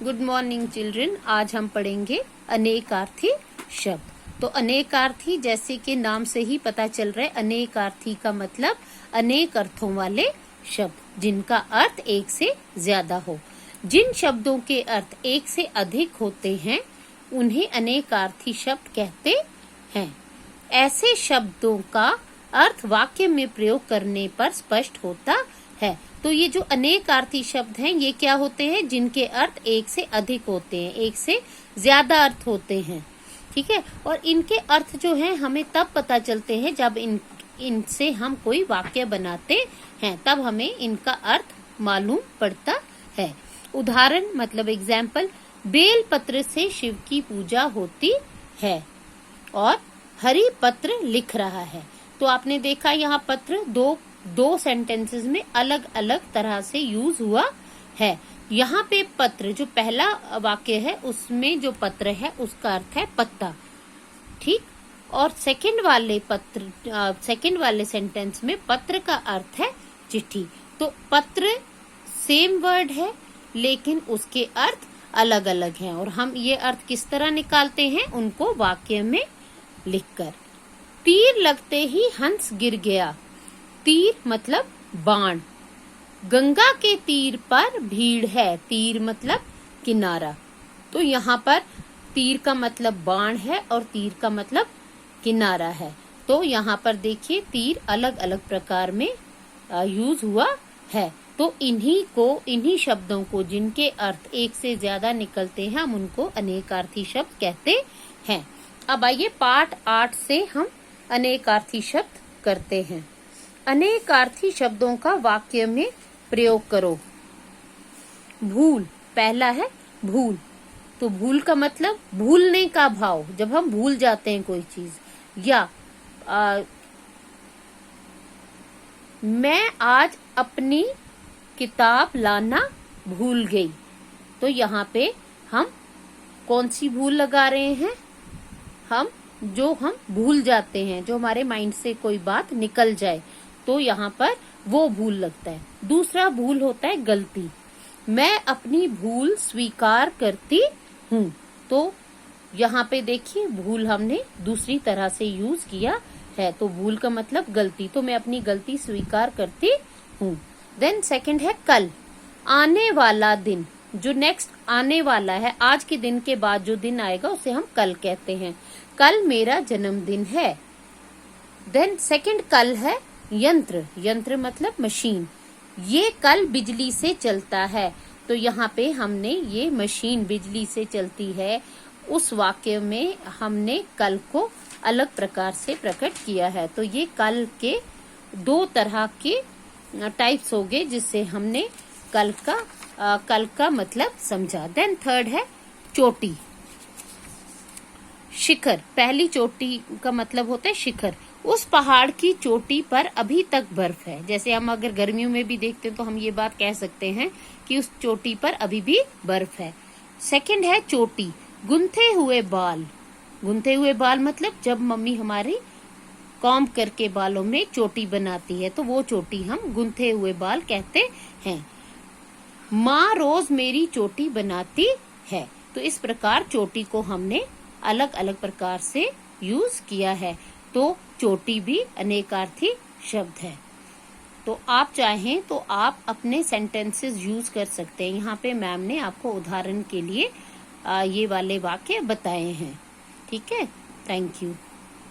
Good morning children. आज हम पढ़ेंगे अनेकार्थी शब्द। तो अनेकार्थी जैसे कि नाम से ही पता चल रहा है, अनेकार्थी का मतलब अनेक अर्थों वाले शब्द जिनका अर्थ एक से ज्यादा हो। जिन शब्दों के अर्थ एक से अधिक होते हैं उन्हें अनेकार्थी शब्द कहते हैं। ऐसे शब्दों का अर्थ वाक्य में प्रयोग करने पर स्पष्ट होता है। तो ये जो अनेकार्थी शब्द हैं ये क्या होते हैं? जिनके अर्थ एक से अधिक होते हैं, एक से ज्यादा अर्थ होते हैं। ठीक है। और इनके अर्थ जो हैं हमें तब पता चलते हैं जब इनसे हम कोई वाक्य बनाते हैं, तब हमें इनका अर्थ मालूम पड़ता है। उदाहरण मतलब एग्जाम्पल, बेल पत्र से शिव की पूजा होती है और हरि पत्र लिख रहा है। तो आपने देखा यहाँ पत्र दो सेंटेंसेस में अलग अलग तरह से यूज हुआ है। यहाँ पे पत्र जो पहला वाक्य है उसमें जो पत्र है उसका अर्थ है पत्ता, ठीक। और सेकंड वाले सेंटेंस में पत्र का अर्थ है चिट्ठी। तो पत्र सेम वर्ड है लेकिन उसके अर्थ अलग अलग हैं और हम ये अर्थ किस तरह निकालते हैं उनको वाक्य में लिखकर। तीर लगते ही हंस गिर गया। तीर मतलब बाण। गंगा के तीर पर भीड़ है। तीर मतलब किनारा। तो यहाँ पर तीर का मतलब बाण है और तीर का मतलब किनारा है। तो यहाँ पर देखिए तीर अलग अलग प्रकार में यूज हुआ है। तो इन्हीं शब्दों को जिनके अर्थ एक से ज्यादा निकलते हैं हम उनको अनेकार्थी शब्द कहते हैं। अब आइए पाठ 8 से हम अनेकार्थी शब्द करते हैं। अनेकार्थी शब्दों का वाक्य में प्रयोग करो। भूल, पहला है भूल। तो भूल का मतलब भूलने का भाव, जब हम भूल जाते हैं कोई चीज। या मैं आज अपनी किताब लाना भूल गई। तो यहाँ पे हम कौन सी भूल लगा रहे हैं? हम भूल जाते हैं, जो हमारे माइंड से कोई बात निकल जाए तो यहाँ पर वो भूल लगता है। दूसरा भूल होता है गलती। मैं अपनी भूल स्वीकार करती हूँ। तो यहाँ पे देखिए भूल हमने दूसरी तरह से यूज किया है। तो भूल का मतलब गलती। तो मैं अपनी गलती स्वीकार करती हूँ। देन सेकंड है कल। आने वाला दिन, जो नेक्स्ट आने वाला है, आज के दिन के बाद जो दिन आएगा उसे हम कल कहते हैं। कल मेरा जन्मदिन है। देन सेकंड कल है यंत्र। यंत्र मतलब मशीन। ये कल बिजली से चलता है। तो यहाँ पे हमने ये मशीन बिजली से चलती है उस वाक्य में हमने कल को अलग प्रकार से प्रकट किया है। तो ये कल के दो तरह के टाइप्स हो गए जिससे हमने कल का मतलब समझा। देन थर्ड है चोटी। शिखर, पहली चोटी का मतलब होता है शिखर। उस पहाड़ की चोटी पर अभी तक बर्फ है। जैसे हम अगर गर्मियों में भी देखते हैं तो हम ये बात कह सकते हैं कि उस चोटी पर अभी भी बर्फ है। सेकंड है चोटी, गुंथे हुए बाल। गुंथे हुए बाल मतलब जब मम्मी हमारी कॉम्ब करके बालों में चोटी बनाती है तो वो चोटी हम गुंथे हुए बाल कहते हैं। माँ रोज मेरी चोटी बनाती है। तो इस प्रकार चोटी को हमने अलग अलग प्रकार से यूज किया है। तो चोटी भी अनेकार्थी शब्द है। तो आप चाहें तो आप अपने सेंटेंसेस यूज कर सकते हैं। यहाँ पे मैम ने आपको उदाहरण के लिए ये वाले वाक्य बताए हैं। ठीक है। Thank you.